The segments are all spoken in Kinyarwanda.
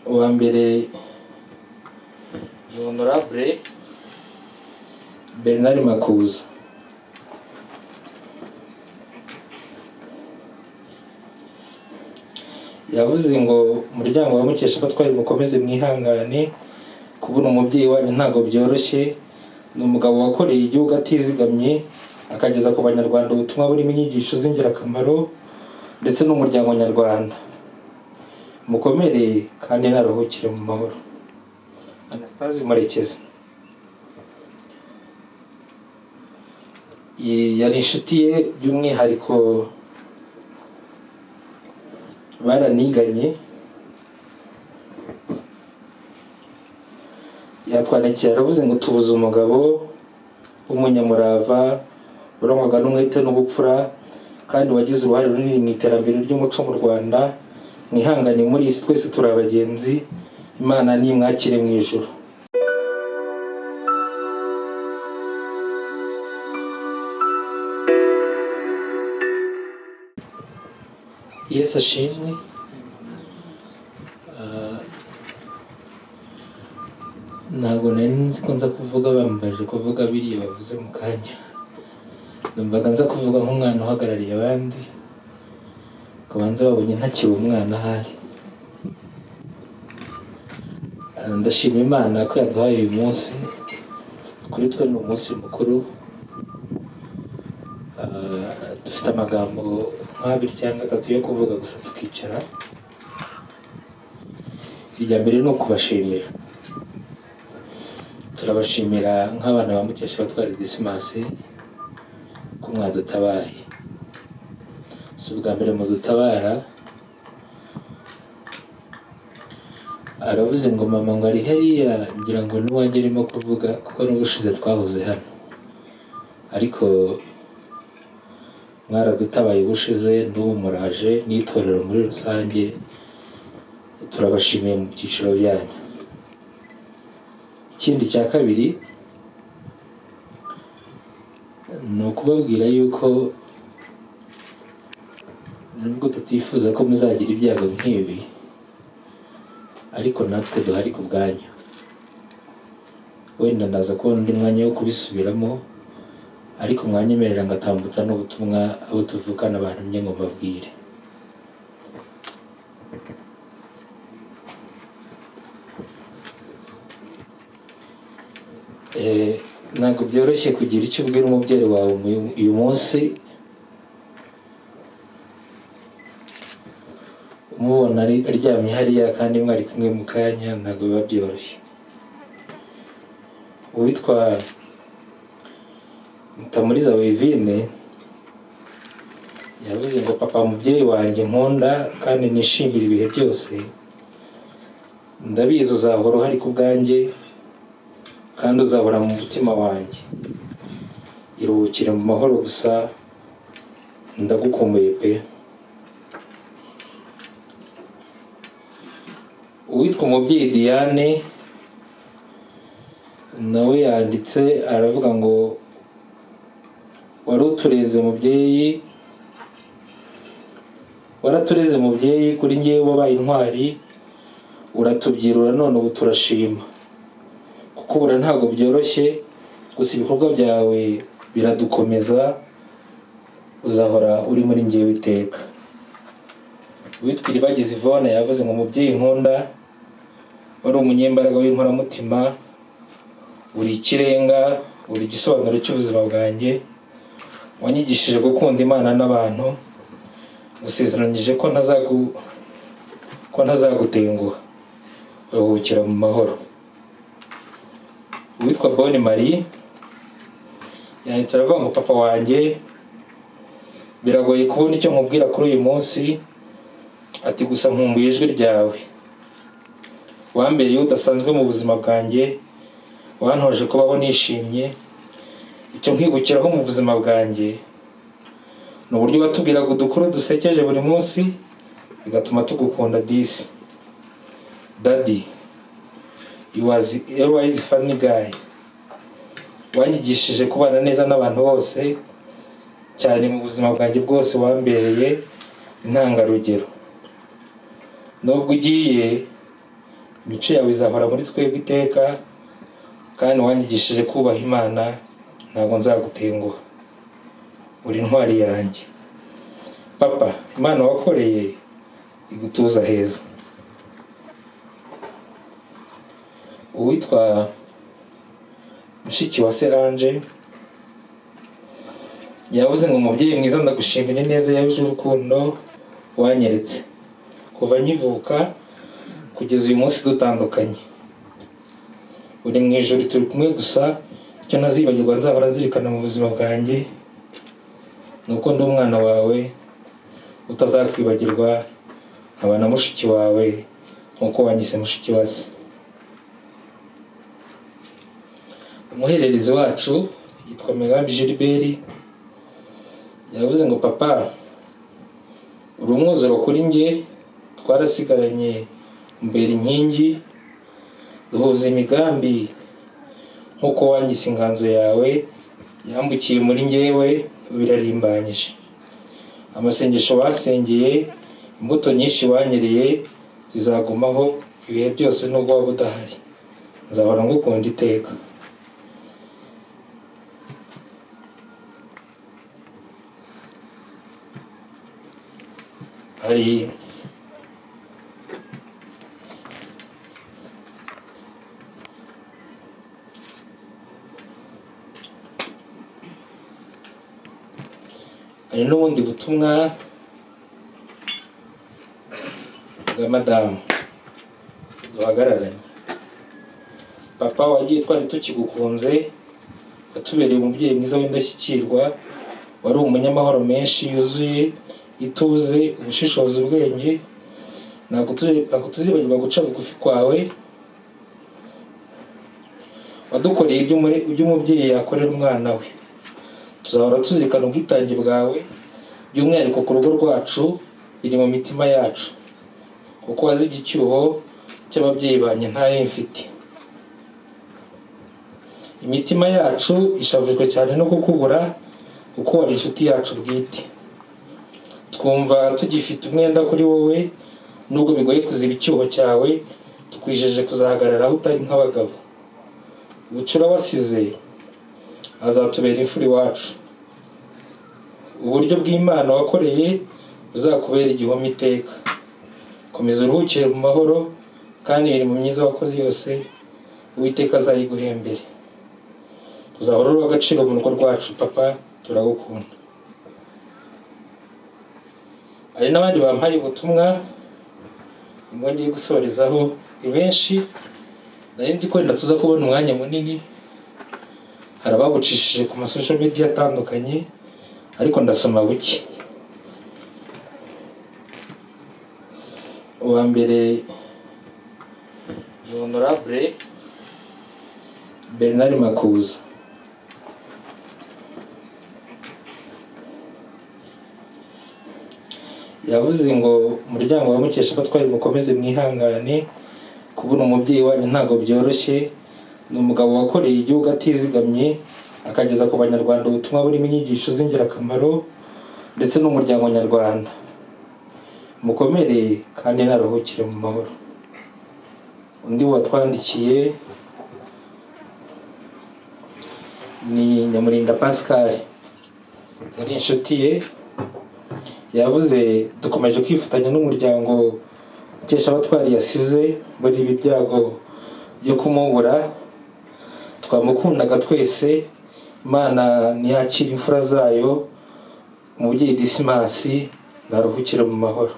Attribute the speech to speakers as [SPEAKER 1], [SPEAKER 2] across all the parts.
[SPEAKER 1] uwa mbere ni Honorable Bernard Makuza. Yavuze ngo umuryango wa Mukeshabatware mukomeze mwihangane, kubona umubyeyi wanyu ntago byoroshye. Ni umugabo wakoreye igihugu atizigamye, akageza ku banyarwanda ubutumwa burimo inyigisho z'ingirakamaro ndetse n'umuryango nyarwanda. Mukomere kandi naruhukire mu mahoro. Anastase Murekezi yari inshuti ye by'umwihariko, baraniganye. Yatwandikiye aravuze ngo tubuze umugabo w'umunyamurava, urangwaga n'umwete n'ubupfura kandi wagize uruhare runini mu iterambere ry'umuco mu Rwanda. Mwihangane muri isi, twese turi abagenzi. Imana nimwakire mu ijuru. Yesu ashimwe. Ntabwo nari nzi ko nza kuvuga bambaje kuvuga biriya bavuze mu kanya. Numvaga nza kuvuga nk'umwana uhagarariye abandi, kubanza babonye ntakiri umwana ahari. Ndashima Imana ko yaduhaye uyu munsi. Kuri twe ni umunsi mukuru. Dufite amagambo nk'abiri cyangwa atatu yo kuvuga gusa tukicara. Irya mbere ni ukubashimira. Turabashimira nk'abana ba Mukeshabatware Dismas ko mwadutabaye. Si ubwa mbere mudutabara. Aravuze ngo mama ngo ari hariya, ngira ngo n'uwanjye arimo kuvuga kuko n'ubushize twahoze hano, ariko mwaradutabaye ubushize, n'ubu muraje n'itorero muri rusange. Turabashimiye mu byiciro byanyu. Ikindi cya kabiri ni ukubabwira yuko nubwo tutifuza ko muzagira ibyago nk'ibi, ariko natwe duhari ku bwanyu. Wenda ndaza kubona undi mwanya wo kubisubiramo, ariko mwanyemerera ngatambutsa n'ubutumwa abo tuvukana abantu mye ngo mbabwire. Ntabwo byoroshye kugira icyo ubwira umubyeyi wawe uyu munsi, umubona aryamye hariya kandi mwari kumwe mu kanya. Ntabwo biba byoroshye. Uwitwa Mutamuriza Wivine yavuze ngo papa mubyeyi wanjye nkunda kandi nishimira ibihe byose, ndabizi uzahora uhari ku bwanjye kandi uzahora mu mutima wanjye. Iruhukire mu mahoro gusa, ndagukumbuye pe. Uwitwa umubyeyi Diane nawe yanditse aravuga ngo warutureze mubyeyi, waratureze mubyeyi, kuri ngewe wabaye intwari, uratubyirura none ubu turashima. Kubura ntabwo byoroshye, gusa ibikorwa byawe biradukomeza, uzahora uri muri ngewe iteka. Uwitwa Iribagiza Yvonne yavuze ngo umubyeyi nkunda, wari umunyembaraga w'inkoramutima, uri ikirenga, uri igisobanuro cy'ubuzima bwanjye, wanyigishije gukunda Imana n'abantu, gusezeranyije ko ntazagutenguha. Uruhukira mu mahoro. Uwitwa Bonne Marie yanditse aravuga ngo papa wanjye, biragoye kubona icyo nkubwira kuri uyu munsi, ati gusa nkumbuye ijwi ryawe. Wambereye udasanzwe mu buzima bwanjye, wantoje kubaho nishimye. Icyo nkibukiraho mu buzima bwanjye ni uburyo watubwiraga udukuru dusekeje buri munsi, bigatuma tugukunda disi. Daddy, you was always funny guy. Wanyigishije kubana neza n'abantu bose, cyane mu buzima bwanjye bwose wambereye intangarugero. Nubwo ugiye imico yawe izahora muri twebwe iteka, kandi wanyigishije kubaha Imana, ntabwo nzagutenguha, uri intwari yanjye. Papa, Imana wakoreye igutuza heza. Uwitwa mushiki wa Seranje yavuze ngo umubyeyi mwiza, ndagushimira neza yuje urukundo wanyeretse kuva nkivuka kugeza uyu munsi dutandukanye. Uri mu ijuru, turi kumwe, gusa icyo ntazibagirwa nzahora nzirikana mu buzima bwanjye ni uko ndi umwana wawe utazakwibagirwa, nkaba na mushiki wawe nk'uko wanyise mushiki wa se. Umuhererezi wacu yitwa Migambi Gilbert yavuze ngo papa, uri umwuzuro kuri njye, twarasigaranye mbere inkingi, duhuza imigambi nk'uko wanyise inganzo yawe yambukiye muri njyewe, birarimbanyije. Amasengesho wasengeye, imbuto nyinshi wanyereye zizagumaho ibihe byose nubwo waba udahari, nzahora ngukunda iteka. Hari n'ubundi butumwa bwa madamu duhagararanye. Papa, wagiye twari tukigukunze, watubereye umubyeyi mwiza w'indashyikirwa, wari umunyamahoro menshi, yuzuye ituze, ubushishozi, ubwenge. Ntabwo tuzibagirwa guca bugufi kwawe. Wadukoreye ibyo umubyeyi yakorera umwana we. Tuzahora tuzirikana ubwitange bwawe, by'umwihariko ku rugo rwacu, biri mu mitima yacu, kuko wazibye icyuho cy'ababyeyi banjye ntayo mfite. Imitima yacu ishavujwe cyane no kukubura, kuko wari inshuti yacu bwite. Twumva tugifite umwenda kuri wowe, nubwo bigoye kuziba icyuho cyawe. Tukwijeje kuzahagarara utari nk'abagabo. Bucura wasize azatubera imfura iwacu. Uburyo bw'Imana wakoreye buzakubera igihome iteka. Komeza uruhukire mu mahoro, kandi imirimo myiza wakoze yose Uwiteka azayiguhembere. Uzahora uri uw'agaciro mu rugo rwacu papa, turagukunda. Hari n'abandi bampaye ubutumwa ngiye gusorezaho, ni benshi, nari nzi ko tuza kubona umwanya munini. Hari ababucishije ku masocial media atandukanye, ariko ndasoma buke. Uwa mbere ni Honorable Bernard Makuza. Yavuze ngo umuryango wa Mukeshabatware mukomeze mwihangane, kubona umubyeyi wanyu ntabwo byoroshye. Ni umugabo wakoreye igihugu atizigamye, akageza ku banyarwanda ubutumwa burimo inyigisho z'ingirakamaro, ndetse n'umuryango nyarwanda. Mukomere kandi naruhukire mu mahoro. Undi watwandikiye ni Nyamurinda Pascal, yari inshuti ye. Yavuze dukomeje kwifatanya n'umuryango Mukeshabatware yasize muri ibi byago byo kumubura. Twamukundaga twese, Imana ntiyakire imfura zayo. Umubyeyi Disimasi naruhukire mu mahoro.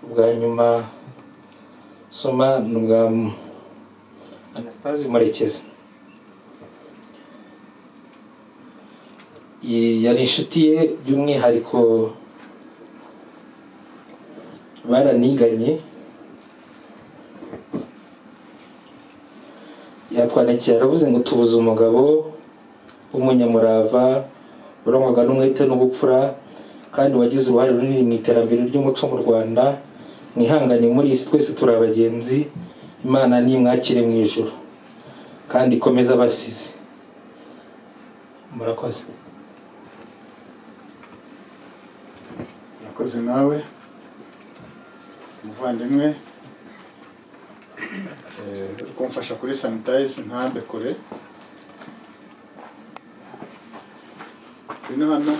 [SPEAKER 1] Ubwa nyuma soma ni ubwa Anastase Murekezi. Yari inshuti ye, by'umwihariko baraniganye. Yatwandikiye aravuze ngo tubuze umugabo w'umunyamurava, urangwaga n'umwete n'ubupfura, kandi wagize uruhare runini mu iterambere ry'umuco mu Rwanda. Mwihangane muri isi, twese turi abagenzi. Imana nimwakire mu ijuru, kandi ikomeza abasize. Murakoze.
[SPEAKER 2] Murakoze nawe. umuvandimwe kumfasha kuri sanitize ntambe kure. Hano